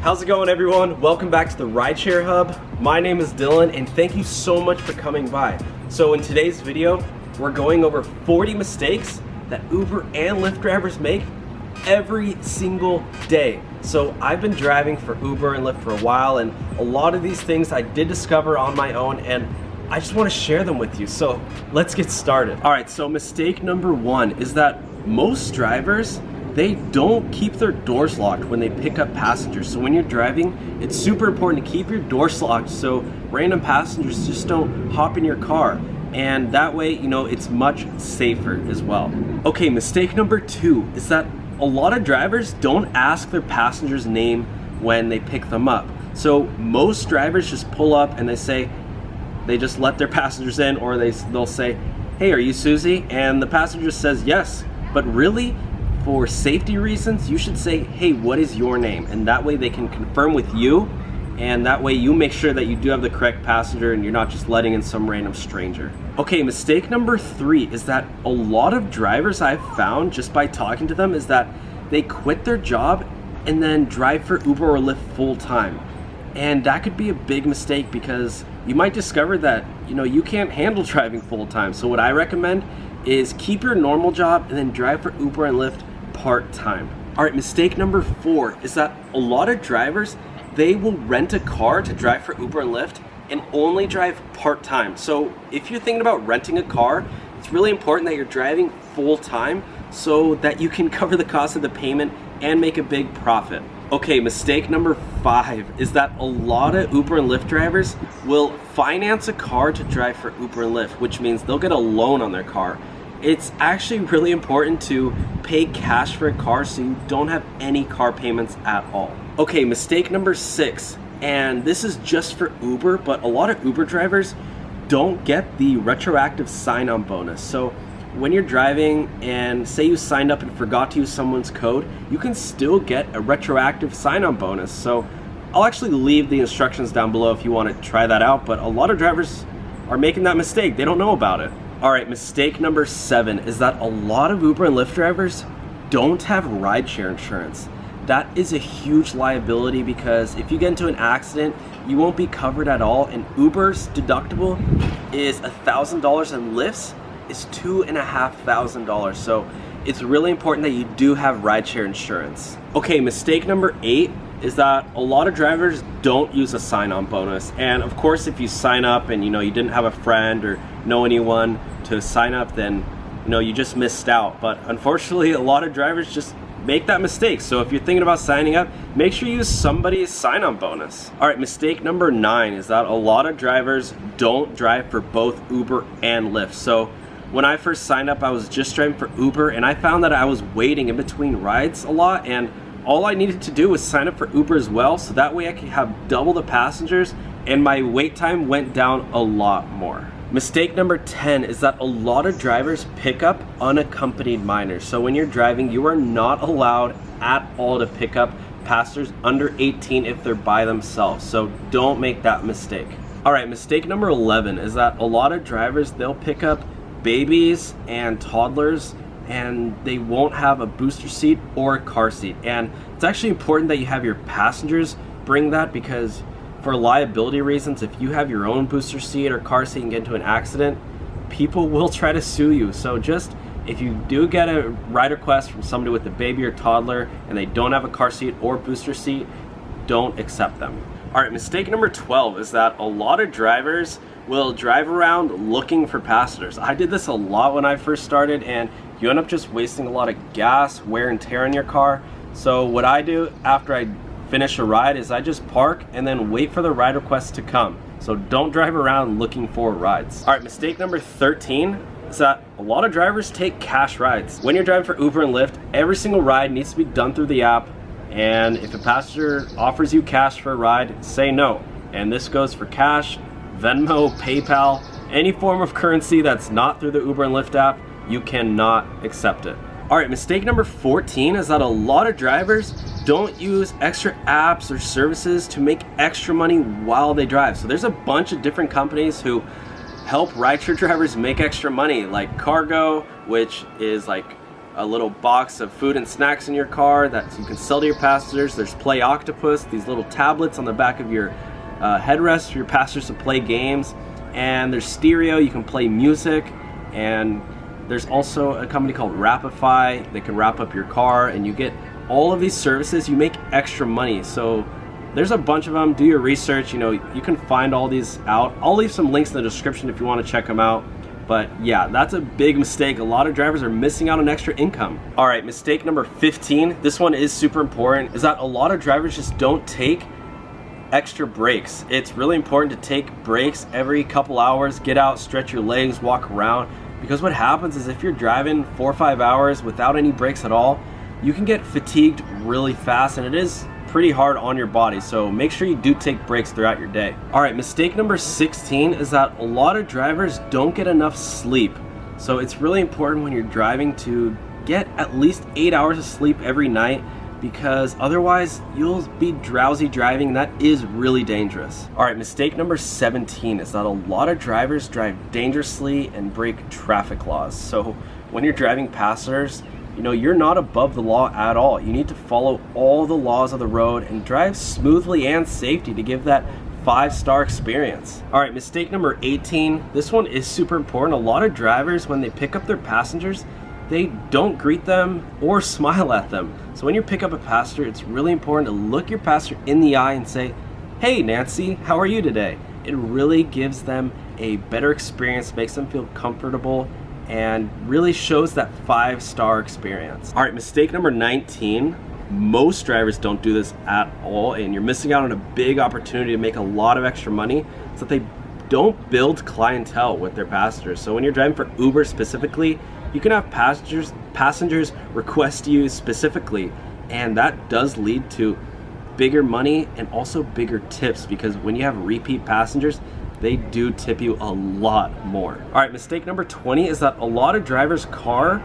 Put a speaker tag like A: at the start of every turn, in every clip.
A: How's it going, everyone? Welcome back to the Rideshare Hub. My name is Dylan and thank you so much for coming by. So in today's video, we're going over 40 mistakes that Uber and Lyft drivers make every single day. So I've been driving for Uber and Lyft for a while, and a lot of these things I did discover on my own, and I just want to share them with you. So let's get started. All right, so mistake number one is that most drivers, they don't keep their doors locked when they pick up passengers. So when you're driving, it's super important to keep your doors locked so random passengers just don't hop in your car. And that way, you know, it's much safer as well. Okay, mistake number two is that a lot of drivers don't ask their passenger's name when they pick them up. So most drivers just pull up and they just let their passengers in, or they'll say, "Hey, are you Susie?" And the passenger says yes. But really, for safety reasons, you should say, "Hey, what is your name?" And that way they can confirm with you, and that way you make sure that you do have the correct passenger and you're not just letting in some random stranger. Okay, mistake number three is that a lot of drivers I've found just by talking to them is that they quit their job and then drive for Uber or Lyft full time. And that could be a big mistake because you might discover that, you know, you can't handle driving full time. So what I recommend is keep your normal job and then drive for Uber and Lyft part-time. All right, mistake number four is that a lot of drivers, they will rent a car to drive for Uber and Lyft and only drive part-time. So if you're thinking about renting a car, it's really important that you're driving full-time so that you can cover the cost of the payment and make a big profit. Okay, mistake number five is that a lot of Uber and Lyft drivers will finance a car to drive for Uber and Lyft, which means they'll get a loan on their car. It's actually really important to pay cash for a car so you don't have any car payments at all. Okay, mistake number six, and this is just for Uber, but a lot of Uber drivers don't get the retroactive sign-on bonus. So when you're driving and say you signed up and forgot to use someone's code, you can still get a retroactive sign-on bonus. So I'll actually leave the instructions down below if you want to try that out, but a lot of drivers are making that mistake. They don't know about it. All right, mistake number seven is that a lot of Uber and Lyft drivers don't have rideshare insurance. That is a huge liability because if you get into an accident, you won't be covered at all, and Uber's deductible is $1,000 and Lyft's is $2,500. So it's really important that you do have rideshare insurance. Okay, mistake number eight is that a lot of drivers don't use a sign-on bonus. And of course, if you sign up and you didn't have a friend or know anyone to sign up, then you just missed out. But unfortunately, a lot of drivers just make that mistake. So if you're thinking about signing up, make sure you use somebody's sign-on bonus. All right, mistake number nine is that a lot of drivers don't drive for both Uber and Lyft. So when I first signed up, I was just driving for Uber, and I found that I was waiting in between rides a lot, and all I needed to do was sign up for Uber as well, so that way I could have double the passengers, and my wait time went down a lot more. Mistake number 10 is that a lot of drivers pick up unaccompanied minors. So when you're driving, you are not allowed at all to pick up passengers under 18 if they're by themselves. So don't make that mistake. All right, mistake number 11 is that a lot of drivers, they'll pick up babies and toddlers and they won't have a booster seat or a car seat. And it's actually important that you have your passengers bring that, because for liability reasons, if you have your own booster seat or car seat and get into an accident, people will try to sue you. So just, if you do get a ride request from somebody with a baby or toddler and they don't have a car seat or booster seat, don't accept them. All right, mistake number 12 is that a lot of drivers will drive around looking for passengers. I did this a lot when I first started, and you end up just wasting a lot of gas, wear and tear in your car. So what I do after I finish a ride is I just park and then wait for the ride request to come. So don't drive around looking for rides. All right, mistake number 13 is that a lot of drivers take cash rides. When you're driving for Uber and Lyft, every single ride needs to be done through the app, and if a passenger offers you cash for a ride, say no. And this goes for cash, Venmo, PayPal, any form of currency that's not through the Uber and Lyft app, you cannot accept it. All right, mistake number 14 is that a lot of drivers don't use extra apps or services to make extra money while they drive. So there's a bunch of different companies who help rideshare drivers make extra money, like Cargo, which is like a little box of food and snacks in your car that you can sell to your passengers. There's Play OCTOPUS, these little tablets on the back of your headrest for your passengers to play games. And there's stereo, you can play music. And there's also a company called Rapify that can wrap up your car, and you get all of these services. You make extra money. So there's a bunch of them. Do your research. You know, you can find all these out. I'll leave some links in the description if you want to check them out. But yeah, that's a big mistake. A lot of drivers are missing out on extra income. All right, mistake number 15. This one is super important, is that a lot of drivers just don't take extra breaks. It's really important to take breaks every couple hours. Get out, stretch your legs, walk around. Because what happens is if you're driving 4 or 5 hours without any breaks at all, you can get fatigued really fast, and it is pretty hard on your body. So make sure you do take breaks throughout your day. All right, mistake number 16 is that a lot of drivers don't get enough sleep. So it's really important when you're driving to get at least 8 hours of sleep every night, because otherwise you'll be drowsy driving, and that is really dangerous. All right, mistake number 17 is that a lot of drivers drive dangerously and break traffic laws. So when you're driving passengers, you know, you're not above the law at all. You need to follow all the laws of the road and drive smoothly and safely to give that 5-star experience. All right, mistake number 18. This one is super important. A lot of drivers, when they pick up their passengers, they don't greet them or smile at them. So when you pick up a passenger, it's really important to look your passenger in the eye and say, "Hey Nancy, how are you today?" It really gives them a better experience, makes them feel comfortable, and really shows that 5-star experience. All right, mistake number 19. Most drivers don't do this at all, and you're missing out on a big opportunity to make a lot of extra money. So they don't build clientele with their passengers. So when you're driving for Uber specifically, you can have passengers request you specifically, and that does lead to bigger money and also bigger tips, because when you have repeat passengers, they do tip you a lot more. All right, mistake number 20 is that a lot of drivers' car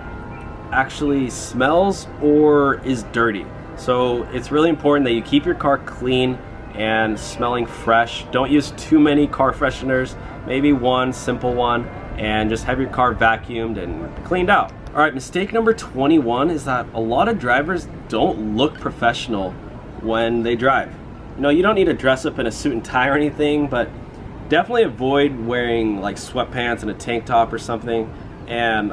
A: actually smells or is dirty. So it's really important that you keep your car clean and smelling fresh. Don't use too many car fresheners, maybe one simple one, and just have your car vacuumed and cleaned out. All right, mistake number 21 is that a lot of drivers don't look professional when they drive. You know, you don't need to dress up in a suit and tie or anything, but definitely avoid wearing like sweatpants and a tank top or something, and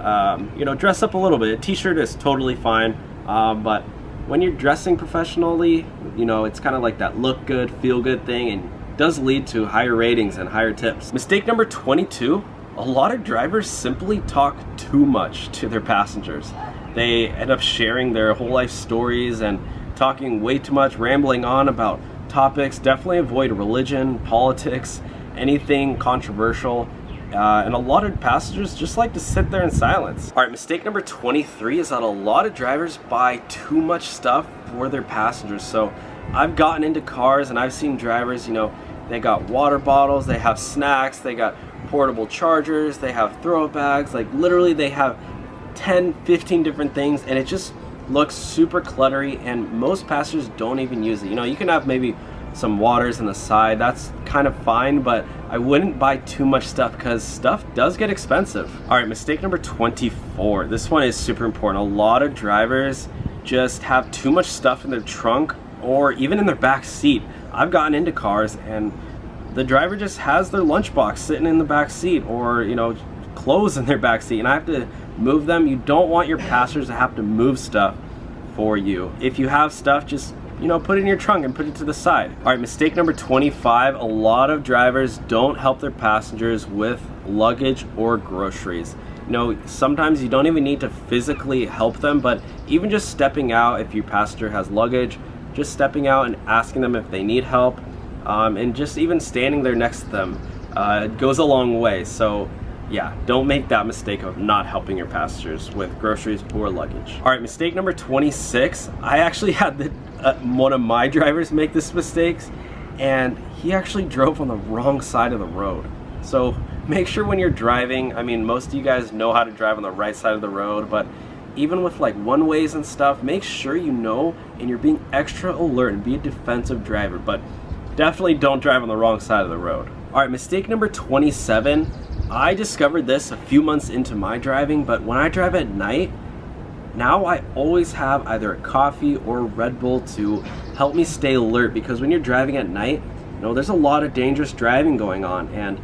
A: you know, dress up a little bit. A t-shirt is totally fine, but when you're dressing professionally, you know, it's kind of like that look good, feel good thing, and does lead to higher ratings and higher tips. Mistake number 22, a lot of drivers simply talk too much to their passengers. They end up sharing their whole life stories and talking way too much, rambling on about topics. Definitely avoid religion, politics, anything controversial, and a lot of passengers just like to sit there in silence. All right, mistake number 23 is that a lot of drivers buy too much stuff for their passengers. So I've gotten into cars and I've seen drivers, you know, they got water bottles, they have snacks, they got portable chargers, they have throw bags, like literally they have 10, 15 different things, and it just looks super cluttery, and most passengers don't even use it. You know, you can have maybe some waters on the side, that's kind of fine, but I wouldn't buy too much stuff because stuff does get expensive. All right, mistake number 24. This one is super important. A lot of drivers just have too much stuff in their trunk or even in their back seat. I've gotten into cars and the driver just has their lunchbox sitting in the back seat, or, you know, clothes in their back seat, and I have to move them. You don't want your passengers to have to move stuff for you. If you have stuff, just, you know, put it in your trunk and put it to the side. All right, mistake number 25. A lot of drivers don't help their passengers with luggage or groceries. You know, sometimes you don't even need to physically help them, but even just stepping out, if your passenger has luggage, just stepping out and asking them if they need help, and just even standing there next to them, it goes a long way. So yeah, don't make that mistake of not helping your passengers with groceries or luggage. All right, mistake number 26. I actually had one of my drivers make this mistake, and he actually drove on the wrong side of the road. So make sure when you're driving, I mean, most of you guys know how to drive on the right side of the road, but even with like one-ways and stuff, make sure you know and you're being extra alert and be a defensive driver, but definitely don't drive on the wrong side of the road. All right, mistake number 27. I discovered this a few months into my driving, but when I drive at night, now I always have either a coffee or a Red Bull to help me stay alert, because when you're driving at night, you know, there's a lot of dangerous driving going on. And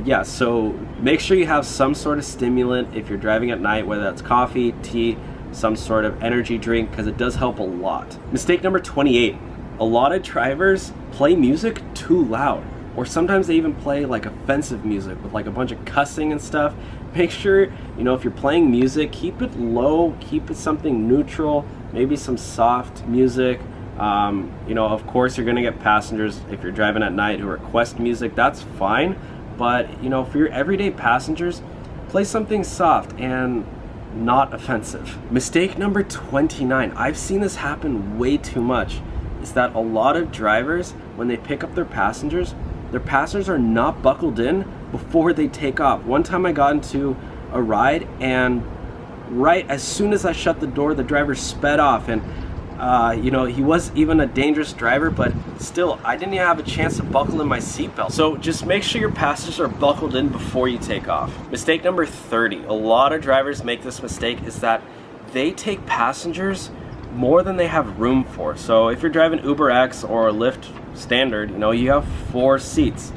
A: yeah, so make sure you have some sort of stimulant if you're driving at night, whether that's coffee, tea, some sort of energy drink, because it does help a lot. Mistake number 28. A lot of drivers play music too loud, or sometimes they even play like offensive music with like a bunch of cussing and stuff. Make sure, you know, if you're playing music, keep it low, keep it something neutral, maybe some soft music. You know, of course you're gonna get passengers if you're driving at night who request music, that's fine. But, you know, for your everyday passengers, play something soft and not offensive. Mistake number 29, I've seen this happen way too much, is that a lot of drivers, when they pick up their passengers are not buckled in before they take off. One time I got into a ride, and right as soon as I shut the door, the driver sped off. And you know, he was even a dangerous driver, but still, I didn't even have a chance to buckle in my seatbelt. So just make sure your passengers are buckled in before you take off. Mistake number 30, a lot of drivers make this mistake, is that they take passengers more than they have room for. So if you're driving Uber X or Lyft standard, you know, you have 4 seats.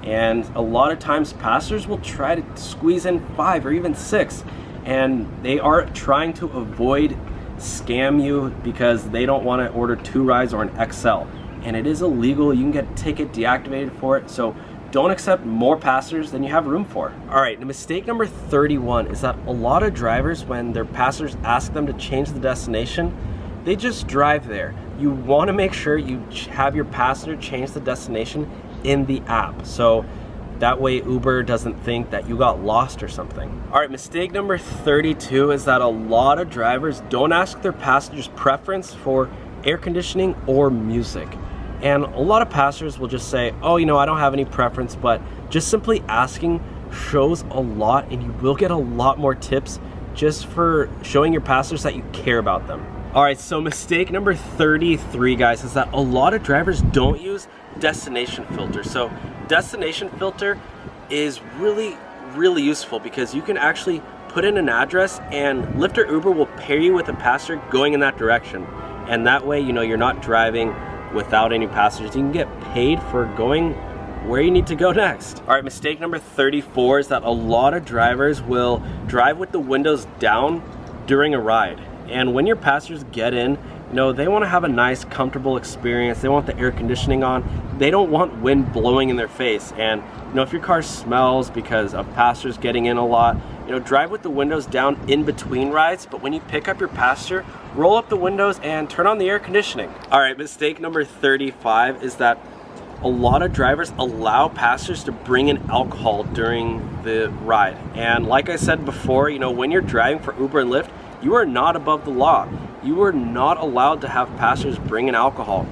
A: And a lot of times passengers will try to squeeze in 5 or even 6. And they are trying to avoid scam you because they don't want to order 2 rides or an XL, and it is illegal. You can get a ticket deactivated for it. So don't accept more passengers than you have room for. All right, the mistake number 31 is that a lot of drivers, when their passengers ask them to change the destination, they just drive there. You want to make sure you have your passenger change the destination in the app, so that way Uber doesn't think that you got lost or something. All right, mistake number 32 is that a lot of drivers don't ask their passengers' preference for air conditioning or music. And a lot of passengers will just say, oh, you know, I don't have any preference, but just simply asking shows a lot, and you will get a lot more tips just for showing your passengers that you care about them. All right, so mistake number 33, guys, is that a lot of drivers don't use destination filter. So destination filter is really useful because you can actually put in an address, and Lyft or Uber will pair you with a passenger going in that direction. And that way, you know, you're not driving without any passengers. You can get paid for going where you need to go next. All right, mistake number 34 is that a lot of drivers will drive with the windows down during a ride. And when your passengers get in, you know, they want to have a nice, comfortable experience. They want the air conditioning on. They don't want wind blowing in their face. And, you know, if your car smells because of passengers getting in a lot, you know, drive with the windows down in between rides. But when you pick up your passenger, roll up the windows and turn on the air conditioning. All right, mistake number 35 is that a lot of drivers allow passengers to bring in alcohol during the ride. And like I said before, you know, when you're driving for Uber and Lyft, you are not above the law. You are not allowed to have passengers bring in alcohol.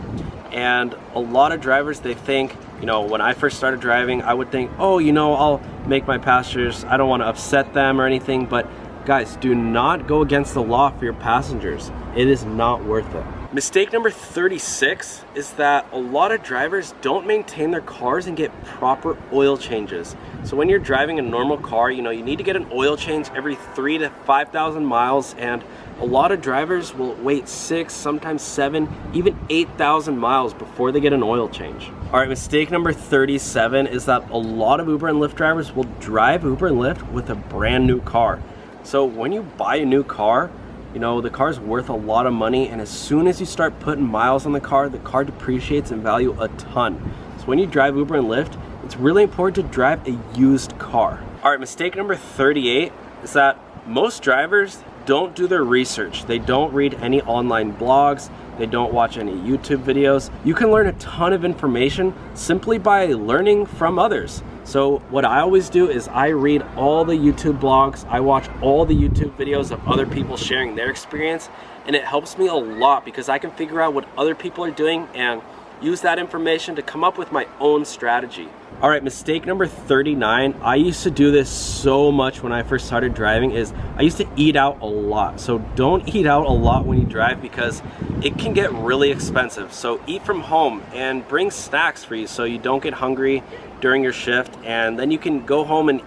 A: And a lot of drivers, they think, you know, when I first started driving, I would think, oh, you know, I'll make my passengers, I don't want to upset them or anything. But guys, do not go against the law for your passengers. It is not worth it. Mistake number 36 is that a lot of drivers don't maintain their cars and get proper oil changes. So when you're driving a normal car, you know, you need to get an oil change every 3,000 to 5,000 miles, and a lot of drivers will wait 6, sometimes 7, even 8,000 miles before they get an oil change. All right, mistake number 37 is that a lot of Uber and Lyft drivers will drive Uber and Lyft with a brand new car. So when you buy a new car, you know, the car's worth a lot of money, and as soon as you start putting miles on the car depreciates in value a ton. So when you drive Uber and Lyft, it's really important to drive a used car. All right, mistake number 38 is that most drivers don't do their research. They don't read any online blogs. They don't watch any YouTube videos. You can learn a ton of information simply by learning from others. So what I always do is I read all the YouTube blogs, I watch all the YouTube videos of other people sharing their experience, and it helps me a lot because I can figure out what other people are doing and use that information to come up with my own strategy. All right, mistake number 39, I used to do this so much when I first started driving, is I used to eat out a lot. So don't eat out a lot when you drive because it can get really expensive. So eat from home and bring snacks for you so you don't get hungry during your shift, and then you can go home and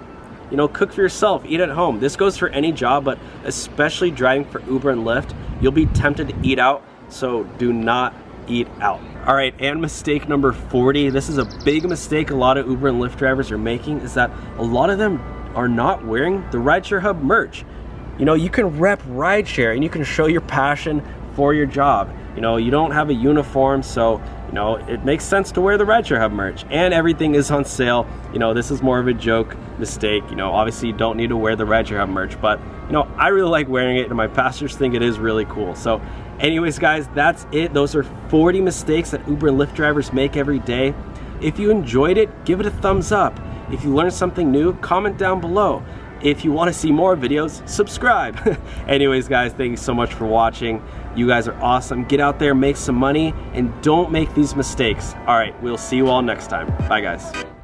A: you know, cook for yourself, eat at home. This goes for any job, but especially driving for Uber and Lyft, you'll be tempted to eat out, so do not eat out. All right, and mistake number 40, this is a big mistake a lot of Uber and Lyft drivers are making, is that a lot of them are not wearing the Rideshare Hub merch. You know, you can rep rideshare and you can show your passion for your job. You know, you don't have a uniform, so, you know, it makes sense to wear the Rideshare Hub merch. And everything is on sale. You know, this is more of a joke mistake. You know, obviously you don't need to wear the Rideshare Hub merch, but, you know, I really like wearing it and my pastors think it is really cool. So anyways, guys, that's it. Those are 40 mistakes that Uber and Lyft drivers make every day. If you enjoyed it, give it a thumbs up. If you learned something new, comment down below. If you want to see more videos, subscribe. Anyways, guys, thank you so much for watching. You guys are awesome. Get out there, make some money, and don't make these mistakes. All right, we'll see you all next time. Bye, guys.